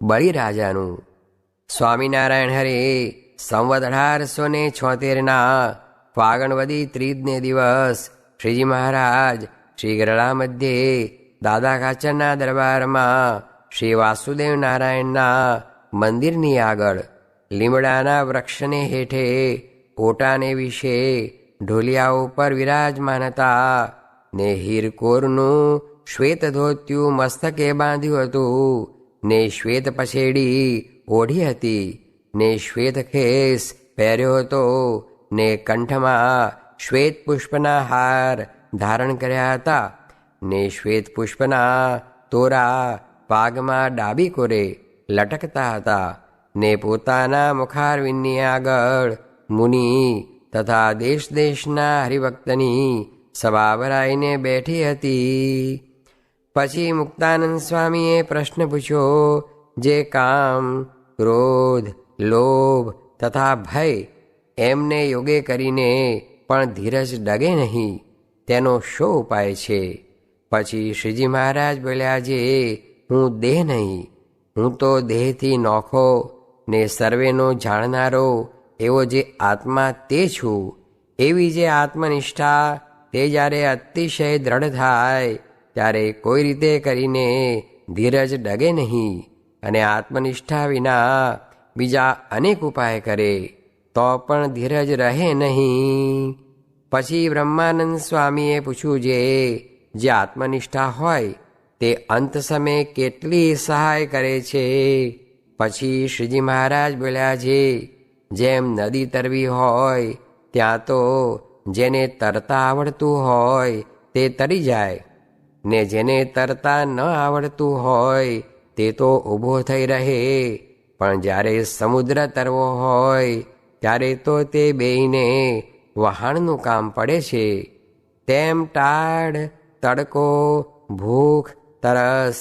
બળીરાજાનું. સ્વામિનારાયણ હરે સંવત 1876 ફાગણવદી ત્રીજને દિવસ શ્રીજી મહારાજ શ્રી ગરડા મધ્યે દાદા ખાચરના દરબારમાં શ્રી વાસુદેવ નારાયણના મંદિરની આગળ લીમડાના વૃક્ષને હેઠે ઓટાને વિશે ઢોલિયા ઉપર વિરાજમાન હતા ને હીરકોરનું શ્વેત ધોતિયું મસ્તકે બાંધ્યું હતું ને શ્વેત પછેડી ઓઢી હતી ને શ્વેત ખેસ પહેર્યો હતો ને કંઠમાં શ્વેત પુષ્પના હાર ધારણ કર્યા હતા ને શ્વેત પુષ્પના તોરા પાગમાં ડાબી કોરે લટકતા હતા ને પોતાના મુખારવિંદની આગળ મુનિ તથા દેશ દેશના હરિભક્તની સભા ભરાઈને બેઠી હતી. પછી મુક્તાનંદ સ્વામીએ પ્રશ્ન પૂછ્યો, જે કામ, ક્રોધ, લોભ તથા ભય એમને યોગે કરીને પણ ધીરજ ડગે નહીં, તેનો શો ઉપાય છે? પછી શ્રીજી મહારાજ બોલ્યા, જે હું દેહ નહીં, હું તો દેહથી નોખો ને સર્વેનો જાણનારો એવો જે આત્મા તે છું. એવી જે આત્મનિષ્ઠા તે જ્યારે અતિશય દ્રઢ થાય ત્યારે કોઈ રીતે કરીને ધીરજ ડગે નહીં, અને આત્મનિષ્ઠા વિના બીજા અનેક ઉપાય કરે તો પણ ધીરજ રહે નહીં. પછી બ્રહ્માનંદ સ્વામીએ પૂછ્યું, જે આત્મનિષ્ઠા હોય તે અંત સમયે કેટલી સહાય કરે છે? પછી શ્રીજી મહારાજ બોલ્યા, જેમ નદી તરવી હોય ત્યાં તો જેને તરતા આવડતું હોય તે તરી જાય, ને જેને તરતા ન આવડતું હોય તે તો ઊભો થઈ રહે, પણ જ્યારે સમુદ્ર તરવો હોય ત્યારે તો તે બેયને વહાણનું કામ પડે છે. તેમ ટાઢ, તડકો, ભૂખ, તરસ,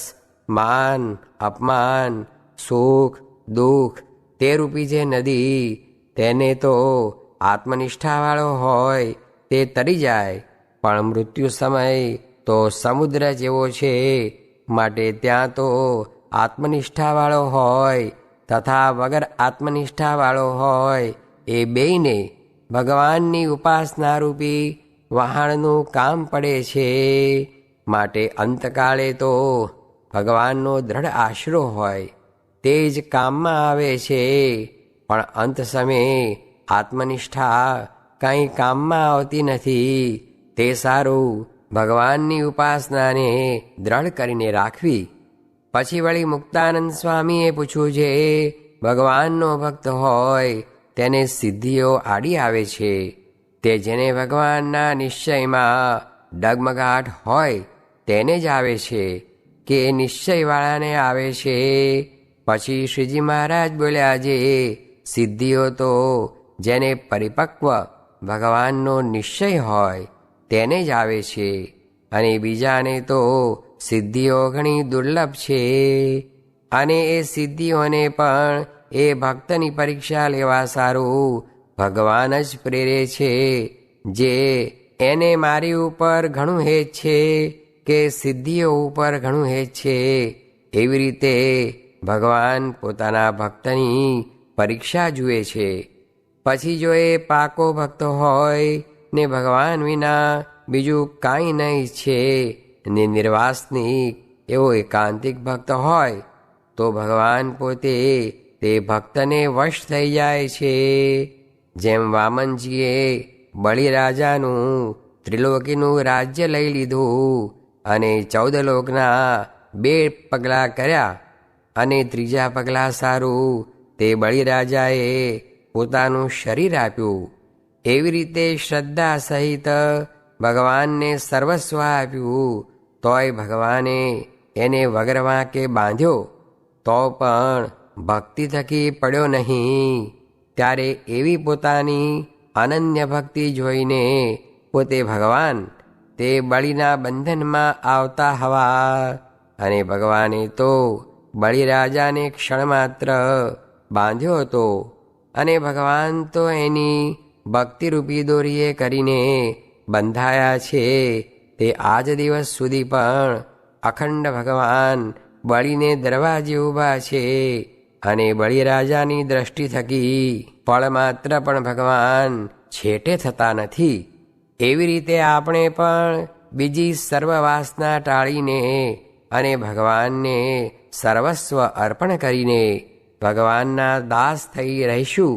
માન, અપમાન, સુખ, દુઃખ તે રૂપી જે નદી, તેને તો આત્મનિષ્ઠાવાળો હોય તે તરી જાય, પણ મૃત્યુ સમય તો સમુદ્ર જેવો છે, માટે ત્યાં તો આત્મનિષ્ઠાવાળો હોય તથા વગર આત્મનિષ્ઠાવાળો હોય એ બેયને ભગવાનની ઉપાસના રૂપી વહાણનું કામ પડે છે. માટે અંતકાળે તો ભગવાનનો દ્રઢ આશરો હોય તે જ કામમાં આવે છે, પણ અંત સમયે આત્મનિષ્ઠા કંઈ કામમાં આવતી નથી. તે સારું ભગવાનની ઉપાસનાને દ્રઢ કરીને રાખવી. પછી વળી મુક્તાનંદ સ્વામીએ પૂછ્યું, ભગવાનનો ભક્ત હોય તેને સિદ્ધિઓ આડી આવે છે, તે જેને ભગવાનના નિશ્ચયમાં ડગમગાટ હોય તેને જ આવે છે કે નિશ્ચયવાળાને આવે છે? પછી શ્રીજી મહારાજ બોલ્યા, સિદ્ધિઓ તો જેને પરિપક્વ ભગવાનનો નિશ્ચય હોય તેને જ આવે છે, અને બીજાને તો સિદ્ધિઓ ઘણી દુર્લભ છે. અને એ સિદ્ધિઓને પણ એ ભક્તની પરીક્ષા લેવા સારું ભગવાન જ પ્રેરે છે. જે એને મારી ઉપર ઘણું હેત છે કે સિદ્ધિઓ ઉપર ઘણું હેત છે, એવી રીતે ભગવાન પોતાના ભક્તની પરીક્ષા જુએ છે. પછી જો એ પાકો ભક્ત હોય ને ભગવાન વિના બીજું કાંઈ નહીં છે ને નિર્વાસનિક એવો એકાંતિક ભક્ત હોય તો ભગવાન પોતે તે ભક્તને વશ થઈ જાય છે. જેમ વામનજીએ બળીરાજાનું ત્રિલોકીનું રાજ્ય લઈ લીધું અને 14 લોકના 2 પગલાં કર્યા, અને 3જા પગલાં સારું તે બળીરાજાએ પોતાનું શરીર આપ્યું, એવી રીતે શ્રદ્ધા સહિત ભગવાનને સર્વસ્વ આપ્યું, તોય ભગવાને એને વગર વાંકે બાંધ્યો તો પણ ભક્તિ થકી પડ્યો નહીં. ત્યારે એવી પોતાની અનન્ય ભક્તિ જોઈને પોતે ભગવાન તે બળીના બંધનમાં આવતા હવા, અને ભગવાને તો બળીરાજાને ક્ષણમાત્ર બાંધ્યો હતો, અને ભગવાન તો એની ભક્તિરૂપી દોરીએ કરીને બંધાયા છે. તે આજ દિવસ સુધી પણ અખંડ ભગવાન બળીને દરવાજે ઊભા છે અને બળીરાજાની દ્રષ્ટિ થકી ફળ માત્ર પણ ભગવાન છેટે થતા નથી. એવી રીતે આપણે પણ બીજી સર્વ વાસના ટાળીને અને ભગવાનને સર્વસ્વ અર્પણ કરીને ભગવાનના દાસ થઈ રહીશું.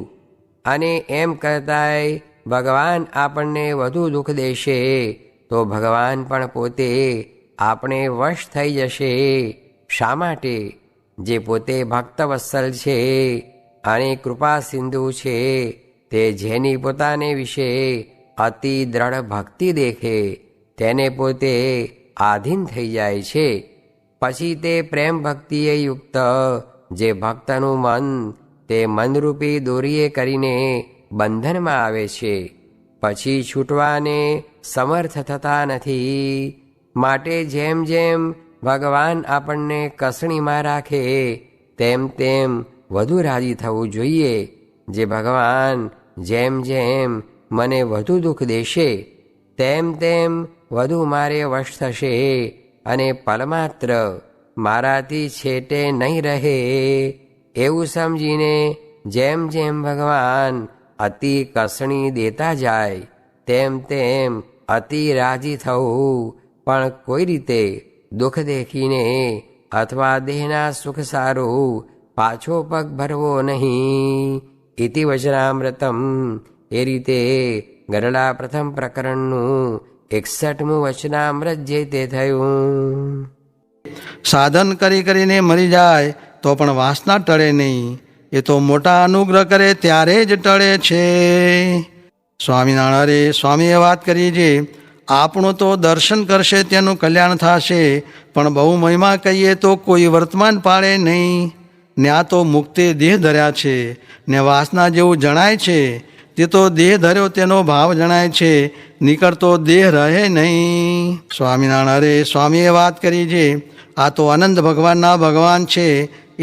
અને એમ કરતાંય ભગવાન આપણને વધુ દુઃખ દેશે તો ભગવાન પણ પોતે આપણે વશ થઈ જશે. શા માટે? જે પોતે ભક્તવત્સલ છે અને કૃપા સિંધુ છે, તે જેની પોતાને વિશે અતિ દ્રઢ ભક્તિ દેખે તેને પોતે આધીન થઈ જાય છે. પછી તે પ્રેમ ભક્તિએ યુક્ત જે ભક્તનું મન તે મનરૂપી દોરીએ કરીને બંધનમાં આવે છે, પછી છૂટવાને સમર્થ થતા નથી. માટે જેમ જેમ ભગવાન આપણને કસણીમાં રાખે તેમ તેમ વધુ રાજી થવું જોઈએ. જે ભગવાન જેમ જેમ મને વધુ દુઃખ દેશે તેમ તેમ વધુ મારે વશ થશે અને પલમાત્ર મારાથી છેટે નહીં રહે. એવું સમજીને જેમ જેમ ભગવાન અતિ કસણી દેતા જાય તેમ તેમ અતિ રાજી થવું, પણ કોઈ રીતે દુઃખ દેખીને અથવા દેહના સુખ સારું પાછો પગ ભરવો નહીં. ઇતિ વચનામૃતમ. એ રીતે ગરડા પ્રથમ પ્રકરણનું 61મું વચનામૃત જે તે થયું. સાધન કરી કરીને મરી જાય તો પણ વાસના ટળે નહીં. એ તો મોટા અનુગ્રહ કરે ત્યારે જ ટળે છે. સ્વામિનારાયણ સ્વામીએ વાત કરી છે, આપણું તો દર્શન કરશે તેનું કલ્યાણ થશે, પણ બહુ મહિમા કહીએ તો કોઈ વર્તમાન પાડે નહીં. ને આ તો મુક્તે દેહ ધર્યા છે ને વાસના જેવું જણાય છે તે તો દેહ ધર્યો તેનો ભાવ જણાય છે, નીકળતો દેહ રહે નહીં. સ્વામિનારાયણ સ્વામીએ વાત કરી છે, આ તો અનંત ભગવાનના ભગવાન છે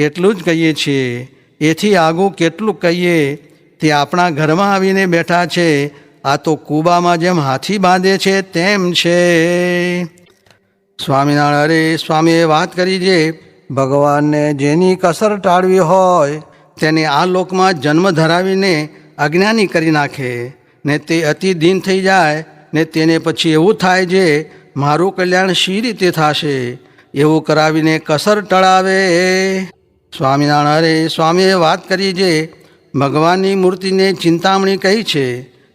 એટલું જ કહીએ છીએ. એથી આગું કેટલું કહીએ. તે આપણા ઘરમાં આવીને બેઠા છે. આ તો કૂબામાં જેમ હાથી બાંધે છે તેમ છે. સ્વામિનારાયણ સ્વામીએ વાત કરી છે, ભગવાનને જેની કસર ટાળવી હોય તેને આ લોકમાં જન્મ ધરાવીને અજ્ઞાની કરી નાખે ને તે અતિ દીન થઈ જાય ને તેને પછી એવું થાય છે મારું કલ્યાણ શી રીતે થશે, એવું કરાવીને કસર ટળાવે. સ્વામિનારાયણ સ્વામીએ વાત કરી છે, ભગવાનની મૂર્તિને ચિંતામણી કહી છે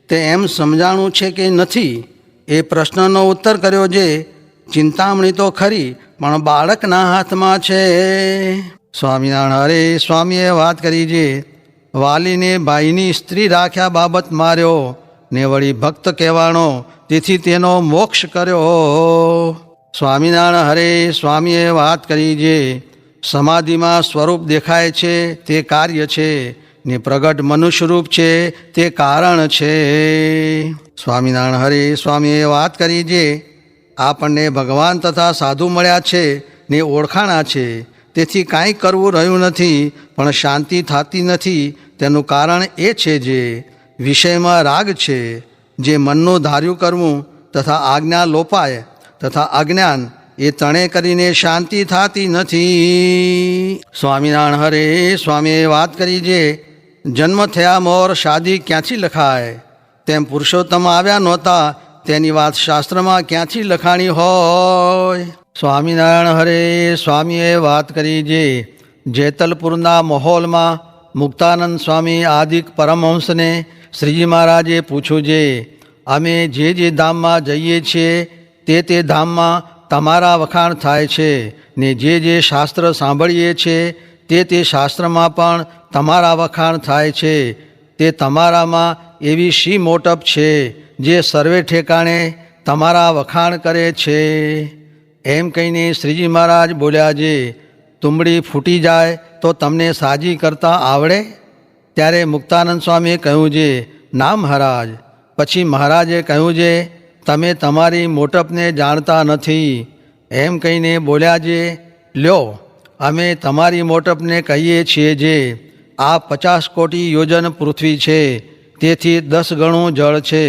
તે એમ સમજાણું છે કે નથી એ પ્રશ્નનો ઉત્તર કર્યો છે. ચિંતામણી તો ખરી પણ બાળકના હાથમાં છે. સ્વામિનારાયણ સ્વામીએ વાત કરી છે, વાલીને ભાઈની સ્ત્રી રાખ્યા બાબત માર્યો ને વળી ભક્ત કહેવાનો તેથી તેનો મોક્ષ કર્યો. સ્વામિનારાયણ સ્વામીએ વાત કરી છે, સમાધિમાં સ્વરૂપ દેખાય છે તે કાર્ય છે ને પ્રગટ મનુષ્યરૂપ છે તે કારણ છે. સ્વામિનારાયણ સ્વામીએ વાત કરી છે, આપણને ભગવાન તથા સાધુ મળ્યા છે ને ઓળખાણા છે, તેથી કાંઈ કરવું રહ્યું નથી પણ શાંતિ થતી નથી. તેનું કારણ એ છે જે વિષયમાં રાગ છે, જે મનનું ધાર્યું કરવું તથા આજ્ઞા લોપાય તથા અજ્ઞાન એ તણે કરીને શાંતિ થતી નથી. સ્વામિનારાયણ સ્વામીએ વાત કરી છે, જન્મ થયા મોર શાદી ક્યાંથી લખાય, તેમ પુરુષોત્તમ આવ્યા નહોતા તેની વાત શાસ્ત્રમાં ક્યાંથી લખાણી હોય. સ્વામિનારાયણ સ્વામીએ વાત કરી છે, જેતલપુરના માહોલમાં મુક્તાનંદ સ્વામી આદિક પરમહંસને શ્રીજી મહારાજે પૂછ્યું છે, અમે જે જે ધામમાં જઈએ છીએ તે ધામમાં તમારા વખાણ થાય છે ને જે શાસ્ત્ર સાંભળીએ છીએ તે શાસ્ત્રમાં પણ તમારા વખાણ થાય છે. તે તમારામાં એવી શી મોટપ છે જે સર્વે ઠેકાણે તમારા વખાણ કરે છે. એમ કહીને શ્રીજી મહારાજ બોલ્યા છે, તુંબડી ફૂટી જાય તો તમને સાજી કરતા આવડે? ત્યારે મુક્તાનંદ સ્વામીએ કહ્યું છે, ના મહારાજ. પછી મહારાજે કહ્યું છે, તમે તમારી મોટપને જાણતા નથી. એમ કહીને બોલ્યા છે, લ્યો અમે તમારી મોટપને કહીએ છીએ જે આ 50 કોટી યોજન પૃથ્વી છે તેથી 10 ગણું જળ છે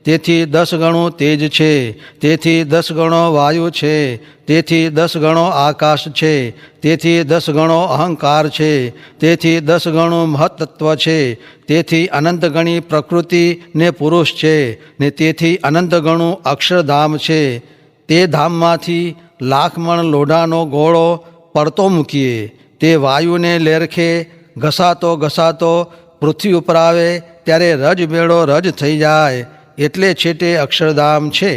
તેથી 10 ગણું તેજ છે, તેથી 10 ગણો વાયુ છે, તેથી 10 ગણો આકાશ છે, તેથી 10 ગણો અહંકાર છે, તેથી 10 ગણું મહત્તત્વ છે, તેથી અનંત ગણી પ્રકૃતિ ને પુરુષ છે, ને તેથી અનંત ગણું અક્ષરધામ છે. તે ધામમાંથી લાખ મણ લોઢાનો ગોળો પડતો મૂકીએ, તે વાયુને લેરખે ઘસાતો ઘસાતો પૃથ્વી ઉપર આવે ત્યારે રજબેડો રજ થઈ જાય, એટલે છેટે અક્ષરધામ છે.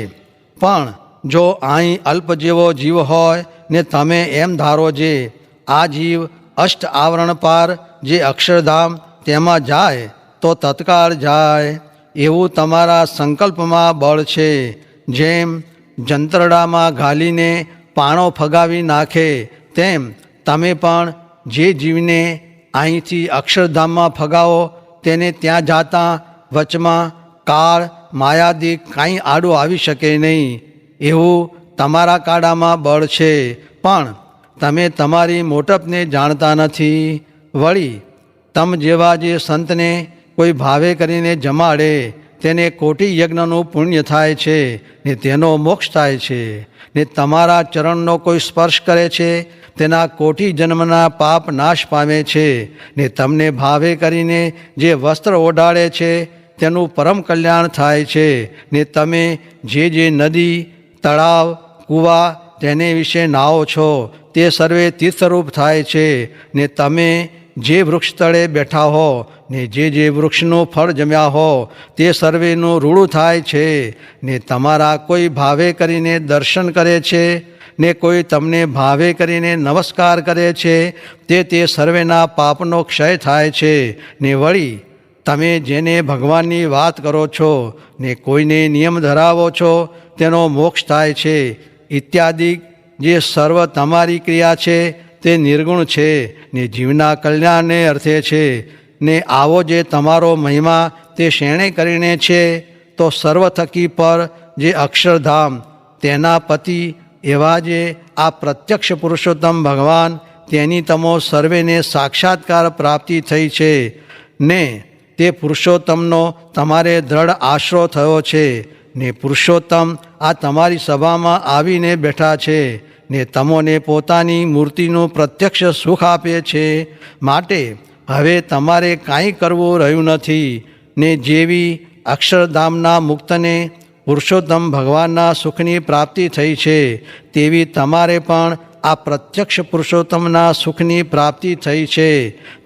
પણ જો અહીં અલ્પ જેવો જીવ હોય ને તમે એમ ધારો જે આ જીવ અષ્ટ આવરણ પાર જે અક્ષરધામ તેમાં જાય તો તત્કાળ જાય. એવું તમારા સંકલ્પમાં બળ છે. જેમ જંતરડામાં ઘાલીને પાણો ફગાવી નાખે તેમ તમે પણ જે જીવને અહીંથી અક્ષરધામમાં ફગાવો તેને ત્યાં જાતા વચમાં કાળ માયાદી કાંઈ આડું આવી શકે નહીં. એવું તમારા કાળામાં બળ છે, પણ તમે તમારી મોટપને જાણતા નથી. વળી તમ જેવા જે સંતને કોઈ ભાવે કરીને જમાડે તેને કોટી યજ્ઞનું પુણ્ય થાય છે ને તેનો મોક્ષ થાય છે. ને તમારા ચરણનો કોઈ સ્પર્શ કરે છે તેના કોટી જન્મના પાપ નાશ પામે છે. ને તમને ભાવે કરીને જે વસ્ત્ર ઓઢાડે છે તેનું પરમ કલ્યાણ થાય છે. ને તમે જે નદી તળાવ કૂવા તેને વિશે નાઓ છો તે સર્વે તીર્થરૂપ થાય છે. ને તમે જે વૃક્ષ તળે બેઠા હો ને જે વૃક્ષનું ફળ જમ્યા હો તે સર્વેનું રૂડું થાય છે. ને તમારા કોઈ ભાવે કરીને દર્શન કરે છે ને કોઈ તમને ભાવે કરીને નમસ્કાર કરે છે તે સર્વેના પાપનો ક્ષય થાય છે. ને વળી તમે જેને ભગવાનની વાત કરો છો ને કોઈને નિયમ ધરાવો છો તેનો મોક્ષ થાય છે. ઇત્યાદિ જે સર્વ તમારી ક્રિયા છે તે નિર્ગુણ છે ને જીવના કલ્યાણને અર્થે છે. ને આવો જે તમારો મહિમા તે શેણે કરીને છે તો સર્વ થકી પર જે અક્ષરધામ તેના પતિ એવા જે આ પ્રત્યક્ષ પુરુષોત્તમ ભગવાન તેની તમો સર્વેને સાક્ષાત્કાર પ્રાપ્તિ થઈ છે. ને તે પુરુષોત્તમનો તમારે દ્રઢ આશરો થયો છે. ને પુરુષોત્તમ આ તમારી સભામાં આવીને બેઠા છે ને તમોને પોતાની મૂર્તિનું પ્રત્યક્ષ સુખ આપે છે. માટે હવે તમારે કાંઈ કરવું રહ્યું નથી. ને જેવી અક્ષરધામના મુક્તને પુરુષોત્તમ ભગવાનના સુખની પ્રાપ્તિ થઈ છે તેવી તમારે પણ આ પ્રત્યક્ષ પુરુષોત્તમના સુખની પ્રાપ્તિ થઈ છે.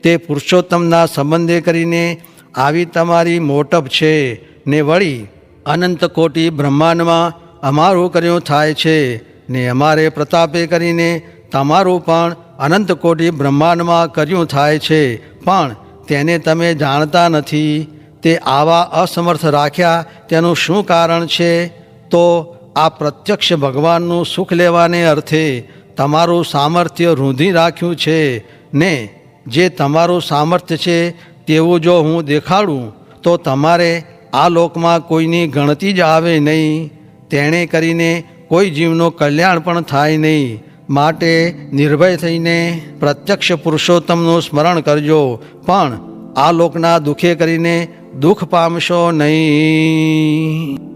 તે પુરુષોત્તમના સંબંધે કરીને આવી તમારી મોટપ છે. ને વળી અનંત કોટી બ્રહ્માંડમાં અમારું કર્યું થાય છે ને અમારે પ્રતાપે કરીને તમારું પણ અનંત કોટી બ્રહ્માંડમાં કર્યું થાય છે. પણ તેને તમે જાણતા નથી. તે આવા અસમર્થ રાખ્યા તેનું શું કારણ છે? તો આ પ્રત્યક્ષ ભગવાનનું સુખ લેવાને અર્થે તમારું સામર્થ્ય રૂંધી રાખ્યું છે. ને જે તમારું સામર્થ્ય છે તેવું જો હું દેખાડું તો તમારે આ લોકમાં કોઈની ગણતી જ આવે નહીં. તેણે કરીને કોઈ જીવનું કલ્યાણ પણ થાય નહીં. માટે નિર્ભય થઈને પ્રત્યક્ષ પુરુષોત્તમનું સ્મરણ કરજો, પણ આ લોકના દુઃખે કરીને દુઃખ પામશો નહીં.